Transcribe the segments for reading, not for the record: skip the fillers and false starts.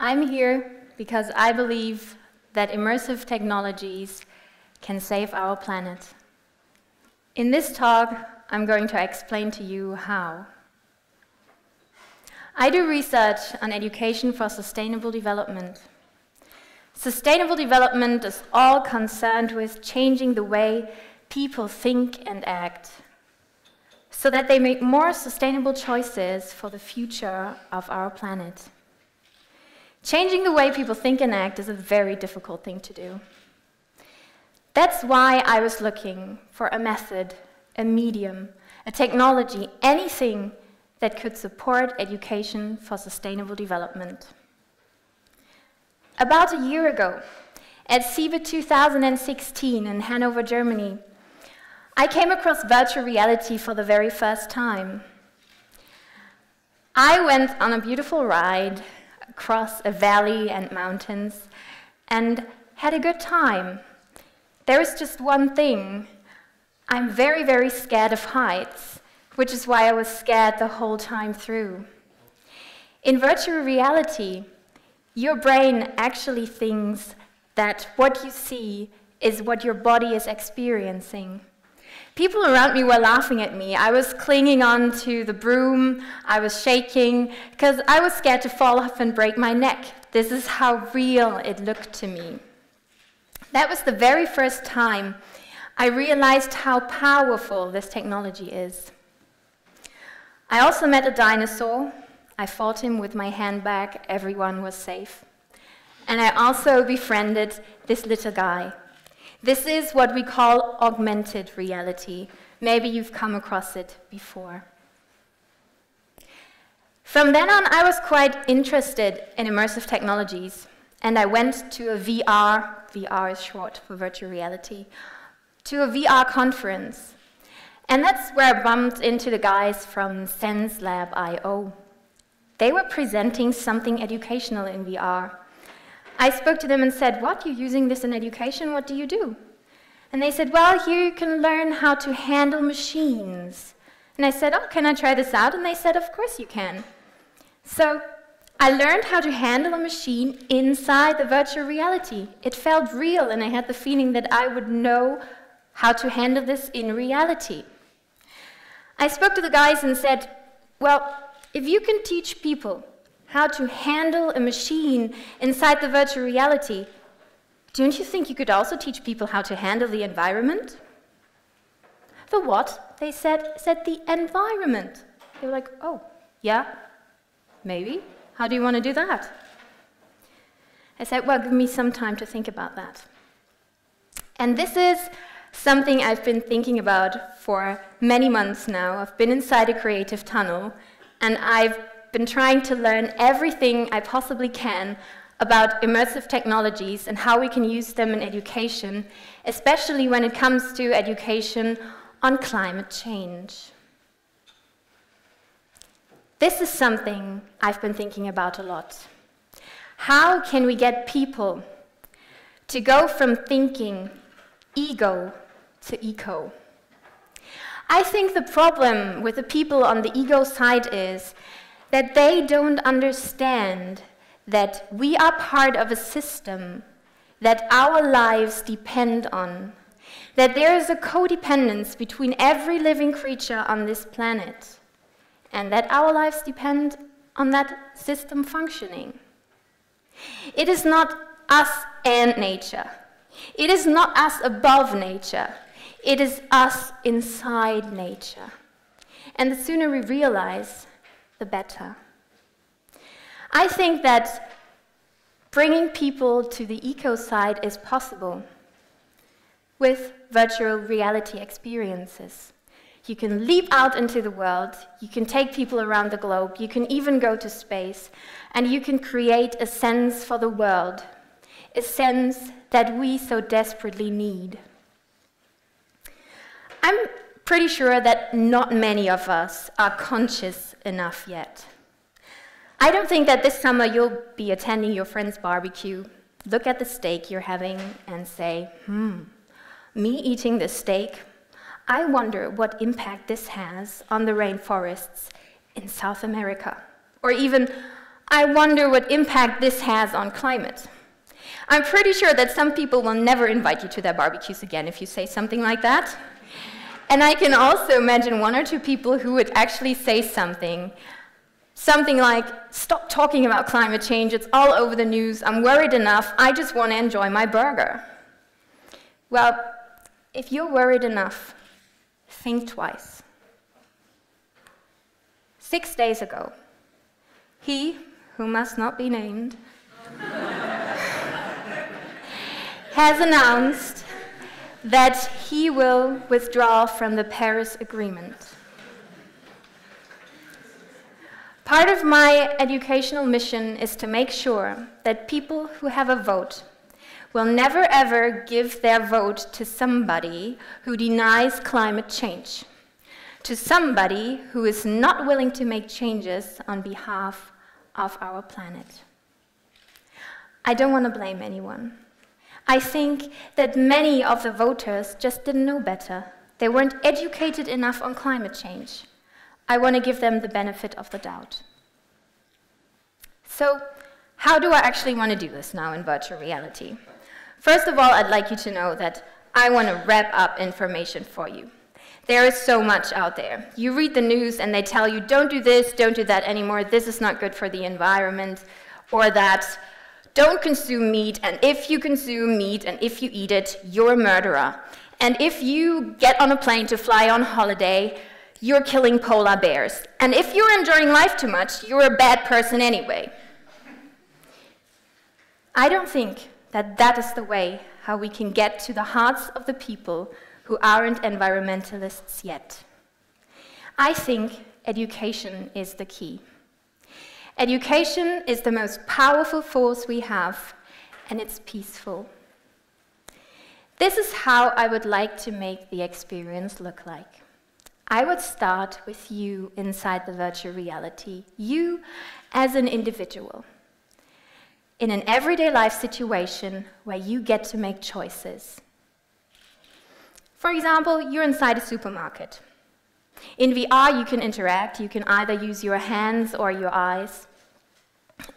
I'm here because I believe that immersive technologies can save our planet. In this talk, I'm going to explain to you how. I do research on education for sustainable development. Sustainable development is all concerned with changing the way people think and act, so that they make more sustainable choices for the future of our planet. Changing the way people think and act is a very difficult thing to do. That's why I was looking for a method, a medium, a technology, anything that could support education for sustainable development. About a year ago, at CeBIT 2016 in Hanover, Germany, I came across virtual reality for the very first time. I went on a beautiful ride across a valley and mountains and had a good time. There was just one thing. I'm very, very scared of heights, which is why I was scared the whole time through. In virtual reality, your brain actually thinks that what you see is what your body is experiencing. People around me were laughing at me. I was clinging on to the broom, I was shaking, because I was scared to fall off and break my neck. This is how real it looked to me. That was the very first time I realized how powerful this technology is. I also met a dinosaur. I fought him with my handbag. Everyone was safe. And I also befriended this little guy. This is what we call augmented reality. Maybe you've come across it before. From then on, I was quite interested in immersive technologies, and I went to a VR is short for virtual reality, to a VR conference. And that's where I bumped into the guys from SenseLab.io. They were presenting something educational in VR. I spoke to them and said, "What, you're using this in education? What do you do?" And they said, "Well, here you can learn how to handle machines." And I said, "Oh, can I try this out?" And they said, "Of course you can." So I learned how to handle a machine inside the virtual reality. It felt real, and I had the feeling that I would know how to handle this in reality. I spoke to the guys and said, "Well, if you can teach people how to handle a machine inside the virtual reality, don't you think you could also teach people how to handle the environment?" "The what?" they said the environment. They were like, "Oh, yeah, maybe. How do you want to do that?" I said, "Well, give me some time to think about that." And this is something I've been thinking about for many months now. I've been inside a creative tunnel, and I've been trying to learn everything I possibly can about immersive technologies and how we can use them in education, especially when it comes to education on climate change. This is something I've been thinking about a lot. How can we get people to go from thinking ego to eco? I think the problem with the people on the ego side is that they don't understand that we are part of a system that our lives depend on, that there is a codependence between every living creature on this planet, and that our lives depend on that system functioning. It is not us and nature. It is not us above nature. It is us inside nature. And the sooner we realize, the better. I think that bringing people to the eco side is possible with virtual reality experiences. You can leap out into the world, you can take people around the globe, you can even go to space, and you can create a sense for the world, a sense that we so desperately need. I'm pretty sure that not many of us are conscious enough yet. I don't think that this summer you'll be attending your friend's barbecue, look at the steak you're having and say, me eating this steak, I wonder what impact this has on the rainforests in South America. Or even, I wonder what impact this has on climate. I'm pretty sure that some people will never invite you to their barbecues again if you say something like that. And I can also imagine one or two people who would actually say something like, stop talking about climate change, it's all over the news, I'm worried enough, I just want to enjoy my burger. Well, if you're worried enough, think twice. 6 days ago, he, who must not be named, has announced that he will withdraw from the Paris Agreement. Part of my educational mission is to make sure that people who have a vote will never ever give their vote to somebody who denies climate change, to somebody who is not willing to make changes on behalf of our planet. I don't want to blame anyone. I think that many of the voters just didn't know better. They weren't educated enough on climate change. I want to give them the benefit of the doubt. So, how do I actually want to do this now in virtual reality? First of all, I'd like you to know that I want to wrap up information for you. There is so much out there. You read the news and they tell you, don't do this, don't do that anymore, this is not good for the environment, or that don't consume meat, and if you consume meat and if you eat it, you're a murderer. And if you get on a plane to fly on holiday, you're killing polar bears. And if you're enjoying life too much, you're a bad person anyway. I don't think that that is the way how we can get to the hearts of the people who aren't environmentalists yet. I think education is the key. Education is the most powerful force we have, and it's peaceful. This is how I would like to make the experience look like. I would start with you inside the virtual reality, you as an individual, in an everyday life situation where you get to make choices. For example, you're inside a supermarket. In VR, you can interact. You can either use your hands or your eyes.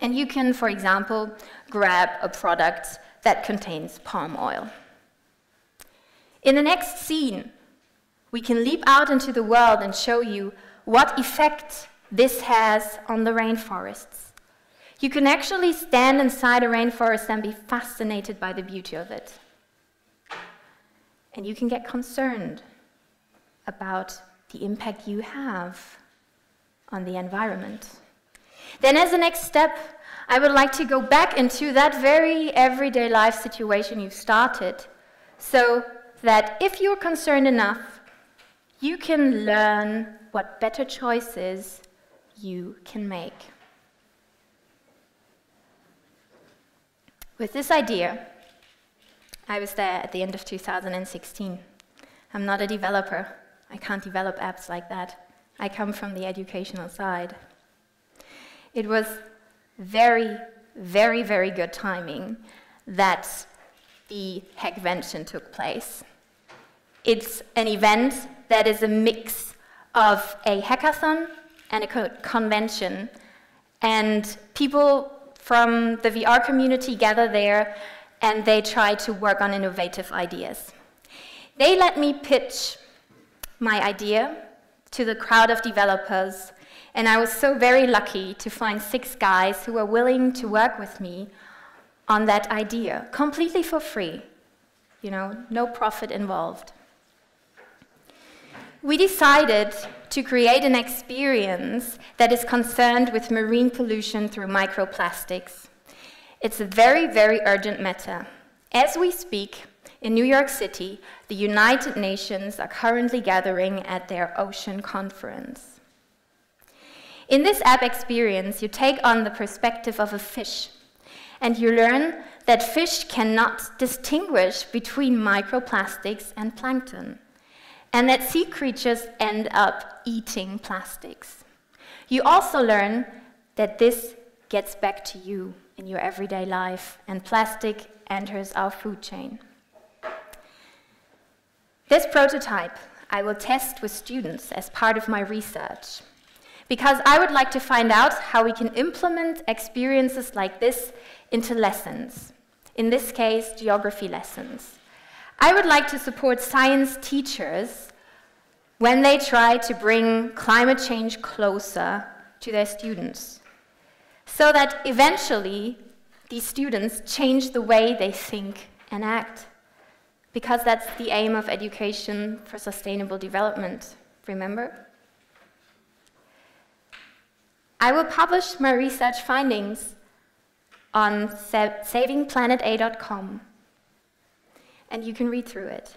And you can, for example, grab a product that contains palm oil. In the next scene, we can leap out into the world and show you what effect this has on the rainforests. You can actually stand inside a rainforest and be fascinated by the beauty of it. And you can get concerned about the impact you have on the environment. Then as a next step, I would like to go back into that very everyday life situation you started, so that if you're concerned enough, you can learn what better choices you can make. With this idea, I was there at the end of 2016. I'm not a developer. I can't develop apps like that. I come from the educational side. It was very, very, very good timing that the Hackvention took place. It's an event that is a mix of a hackathon and a convention, and people from the VR community gather there and they try to work on innovative ideas. They let me pitch my idea to the crowd of developers, and I was so very lucky to find 6 guys who were willing to work with me on that idea, completely for free, no profit involved. We decided to create an experience that is concerned with marine pollution through microplastics. It's a very, very urgent matter. As we speak, in New York City, the United Nations are currently gathering at their ocean conference. In this app experience, you take on the perspective of a fish, and you learn that fish cannot distinguish between microplastics and plankton, and that sea creatures end up eating plastics. You also learn that this gets back to you in your everyday life, and plastic enters our food chain. This prototype I will test with students as part of my research. because I would like to find out how we can implement experiences like this into lessons. In this case, geography lessons. I would like to support science teachers when they try to bring climate change closer to their students, so that eventually these students change the way they think and act, because that's the aim of education for sustainable development, remember? I will publish my research findings on savingplanet.a.com, and you can read through it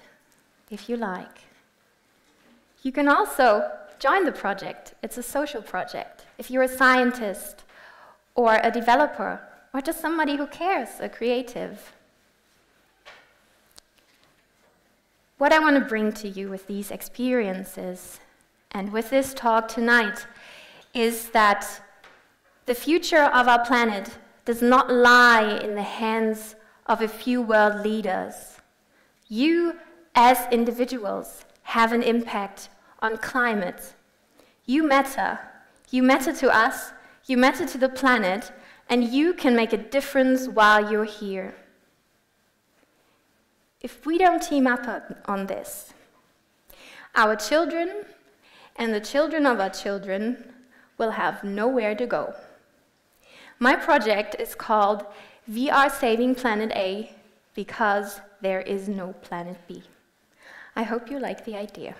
if you like. You can also join the project. It's a social project. If you're a scientist or a developer or just somebody who cares, a creative. What I want to bring to you with these experiences and with this talk tonight is that the future of our planet does not lie in the hands of a few world leaders. You, as individuals, have an impact on climate. You matter. You matter to us, you matter to the planet, and you can make a difference while you're here. If we don't team up on this, our children and the children of our children will have nowhere to go. My project is called We Are Saving Planet A because there is no Planet B. I hope you like the idea.